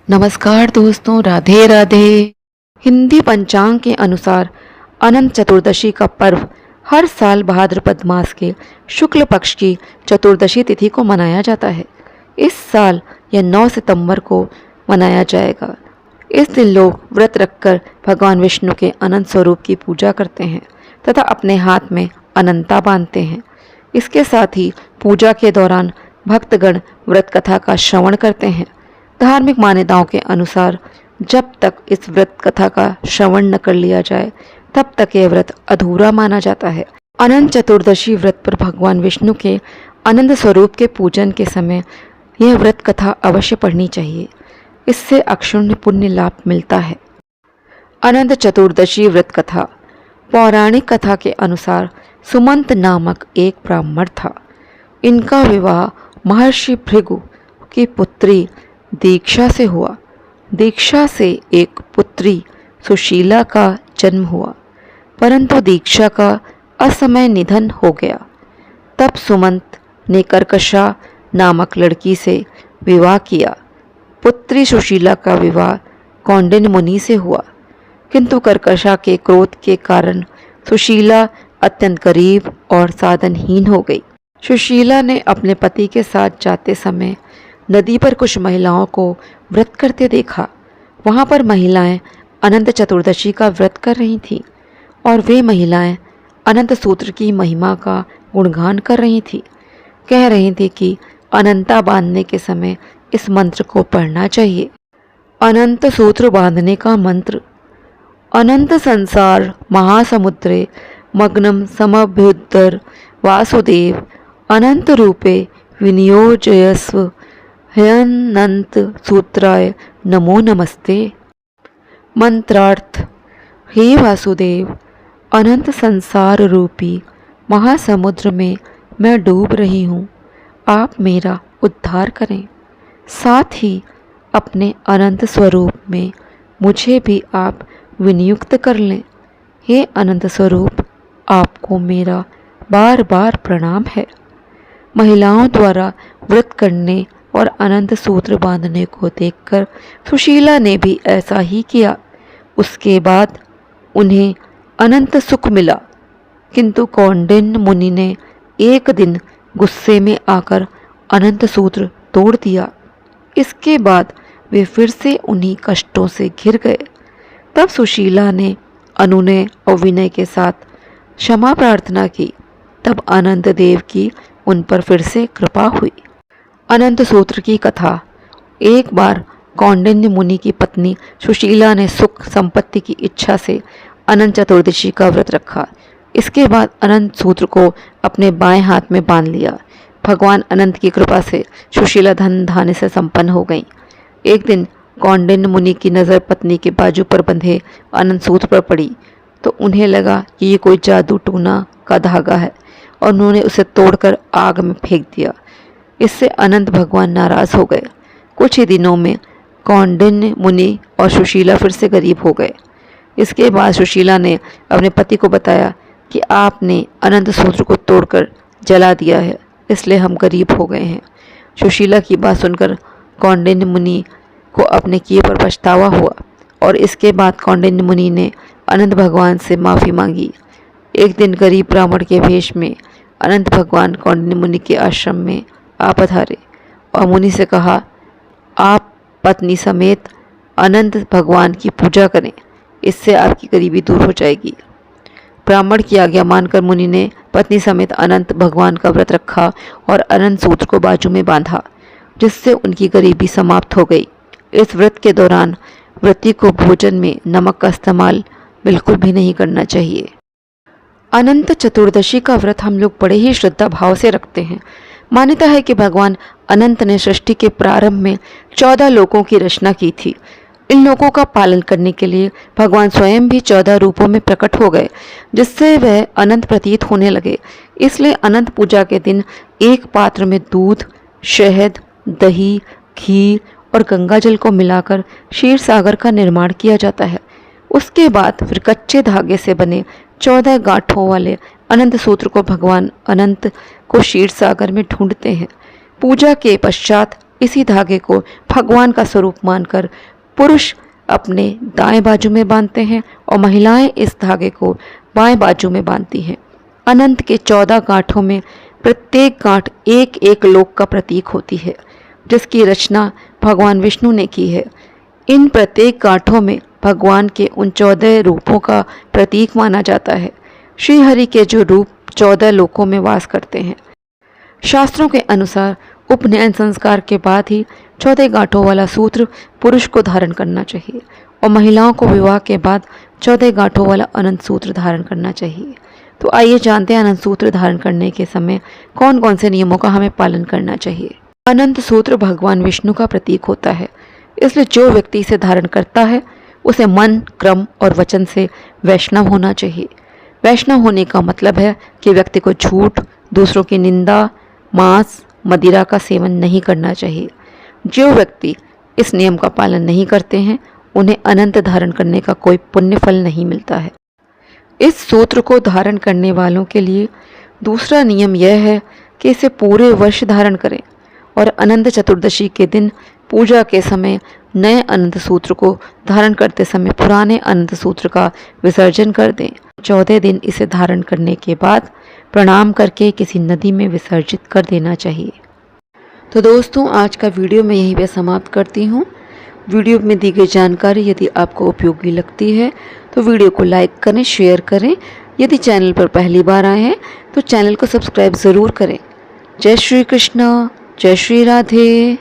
नमस्कार दोस्तों, राधे राधे। हिंदी पंचांग के अनुसार अनंत चतुर्दशी का पर्व हर साल भाद्रपद मास के शुक्ल पक्ष की चतुर्दशी तिथि को मनाया जाता है। इस साल यह 9 सितंबर को मनाया जाएगा। इस दिन लोग व्रत रखकर भगवान विष्णु के अनंत स्वरूप की पूजा करते हैं तथा अपने हाथ में अनंता बांधते हैं। इसके साथ ही पूजा के दौरान भक्तगण व्रत कथा का श्रवण करते हैं। धार्मिक मान्यताओं के अनुसार जब तक इस व्रत कथा का श्रवण न कर लिया जाए तब तक यह व्रत अधूरा माना जाता है। अनंत चतुर्दशी व्रत पर भगवान विष्णु के अनंत स्वरूप के पूजन के समय यह व्रत कथा अवश्य पढ़नी चाहिए। इससे अक्षुण्ण पुण्य लाभ मिलता है। अनंत चतुर्दशी व्रत कथा। पौराणिक कथा के अनुसार सुमंत नामक एक ब्राह्मण था। इनका विवाह महर्षि भृगु की पुत्री दीक्षा से हुआ। दीक्षा से एक पुत्री सुशीला का जन्म हुआ, परंतु दीक्षा का असमय निधन हो गया। तब सुमंत ने कर्कशा नामक लड़की से विवाह किया। पुत्री सुशीला का विवाह कौंडिन्य मुनि से हुआ, किंतु कर्कशा के क्रोध के कारण सुशीला अत्यंत गरीब और साधनहीन हो गई। सुशीला ने अपने पति के साथ जाते समय नदी पर कुछ महिलाओं को व्रत करते देखा। वहाँ पर महिलाएं अनंत चतुर्दशी का व्रत कर रही थीं और वे महिलाएं अनंत सूत्र की महिमा का गुणगान कर रही थीं। कह रही थी कि अनंता बांधने के समय इस मंत्र को पढ़ना चाहिए। अनंत सूत्र बांधने का मंत्र। अनंत संसार महासमुद्रे मग्नम समभ्युदर वासुदेव अनंत रूपे विनियोजयस्व ह्यनंत सूत्राय नमो नमस्ते। मंत्रार्थ। हे वासुदेव, अनंत संसार रूपी महासमुद्र में मैं डूब रही हूँ, आप मेरा उद्धार करें। साथ ही अपने अनंत स्वरूप में मुझे भी आप विनियुक्त कर लें। हे अनंत स्वरूप, आपको मेरा बार बार प्रणाम है। महिलाओं द्वारा व्रत करने और अनंत सूत्र बांधने को देखकर सुशीला ने भी ऐसा ही किया। उसके बाद उन्हें अनंत सुख मिला, किंतु कौंडिन्य मुनि ने एक दिन गुस्से में आकर अनंत सूत्र तोड़ दिया। इसके बाद वे फिर से उन्हीं कष्टों से घिर गए। तब सुशीला ने अनुनय और विनय के साथ क्षमा प्रार्थना की। तब अनंत देव की उन पर फिर से कृपा हुई। अनंत सूत्र की कथा। एक बार कौंडिन्य मुनि की पत्नी सुशीला ने सुख संपत्ति की इच्छा से अनंत चतुर्दशी का व्रत रखा। इसके बाद अनंत सूत्र को अपने बाएं हाथ में बांध लिया। भगवान अनंत की कृपा से सुशीला धन धान्य से संपन्न हो गई। एक दिन कौंडिन्य मुनि की नज़र पत्नी के बाजू पर बंधे अनंत सूत्र पर पड़ी तो उन्हें लगा कि ये कोई जादू टूना का धागा है और उन्होंने उसे तोड़कर आग में फेंक दिया। इससे अनंत भगवान नाराज हो गए। कुछ ही दिनों में कौंडिन्य मुनि और सुशीला फिर से गरीब हो गए। इसके बाद सुशीला ने अपने पति को बताया कि आपने अनंत सूत्र को तोड़कर जला दिया है, इसलिए हम गरीब हो गए हैं। सुशीला की बात सुनकर कौंडिन्य मुनि को अपने किए पर पछतावा हुआ और इसके बाद कौंडिन्य मुनि ने अनंत भगवान से माफ़ी मांगी। एक दिन गरीब ब्राह्मण के वेश में अनंत भगवान कौंडिन्य मुनि के आश्रम में आ पधारे और मुनि से कहा, आप पत्नी समेत अनंत भगवान की पूजा करें, इससे आपकी गरीबी दूर हो जाएगी। ब्राह्मण की आज्ञा मानकर मुनि ने पत्नी समेत अनंत भगवान का व्रत रखा और अनंत सूत्र को बाजू में बांधा, जिससे उनकी गरीबी समाप्त हो गई। इस व्रत के दौरान व्रती को भोजन में नमक का इस्तेमाल बिल्कुल भी नहीं करना चाहिए। अनंत चतुर्दशी का व्रत हम लोग बड़े ही श्रद्धा भाव से रखते हैं। मान्यता है कि भगवान अनंत ने सृष्टि के प्रारंभ में 14 लोकों की रचना की थी। इन लोकों का पालन करने के लिए भगवान स्वयं भी 14 रूपों में प्रकट हो गए, जिससे वह अनंत प्रतीत होने लगे। इसलिए अनंत पूजा के दिन एक पात्र में दूध, शहद, दही, घी और गंगा जल को मिलाकर क्षीर सागर का निर्माण किया जाता है। उसके बाद फिर कच्चे धागे से बने 14 गांठों वाले अनंत सूत्र को भगवान अनंत को क्षीर सागर में ढूंढते हैं। पूजा के पश्चात इसी धागे को भगवान का स्वरूप मानकर पुरुष अपने दाएं बाजू में बांधते हैं और महिलाएं इस धागे को बाएं बाजू में बांधती हैं। अनंत के 14 गांठों में प्रत्येक गांठ एक एक लोक का प्रतीक होती है, जिसकी रचना भगवान विष्णु ने की है। इन प्रत्येक गांठों में भगवान के उन 14 रूपों का प्रतीक माना जाता है। श्री हरि के जो रूप 14 लोकों में वास करते हैं। शास्त्रों के अनुसार उपनयन संस्कार के बाद ही 14 गांठों वाला सूत्र पुरुष को धारण करना चाहिए और महिलाओं को विवाह के बाद 14 गांठों वाला अनंत सूत्र धारण करना चाहिए। तो आइए जानते हैं अनंत सूत्र धारण करने के समय कौन कौन से नियमों का हमें पालन करना चाहिए। अनंत सूत्र भगवान विष्णु का प्रतीक होता है, इसलिए जो व्यक्ति इसे धारण करता है उसे मन, क्रम और वचन से वैष्णव होना चाहिए। वैष्णव होने का मतलब है कि व्यक्ति को झूठ, दूसरों की निंदा, मांस, मदिरा का सेवन नहीं करना चाहिए। जो व्यक्ति इस नियम का पालन नहीं करते हैं उन्हें अनंत धारण करने का कोई पुण्य फल नहीं मिलता है। इस सूत्र को धारण करने वालों के लिए दूसरा नियम यह है कि इसे पूरे वर्ष धारण करें और अनंत चतुर्दशी के दिन पूजा के समय नए अनंत सूत्र को धारण करते समय पुराने अनंत सूत्र का विसर्जन कर दें। 14 दिन इसे धारण करने के बाद प्रणाम करके किसी नदी में विसर्जित कर देना चाहिए। तो दोस्तों, आज का वीडियो मैं यहीं पे समाप्त करती हूँ। वीडियो में दी गई जानकारी यदि आपको उपयोगी लगती है तो वीडियो को लाइक करें, शेयर करें। यदि चैनल पर पहली बार आए हैं तो चैनल को सब्सक्राइब ज़रूर करें। जय श्री कृष्ण, जय श्री राधे।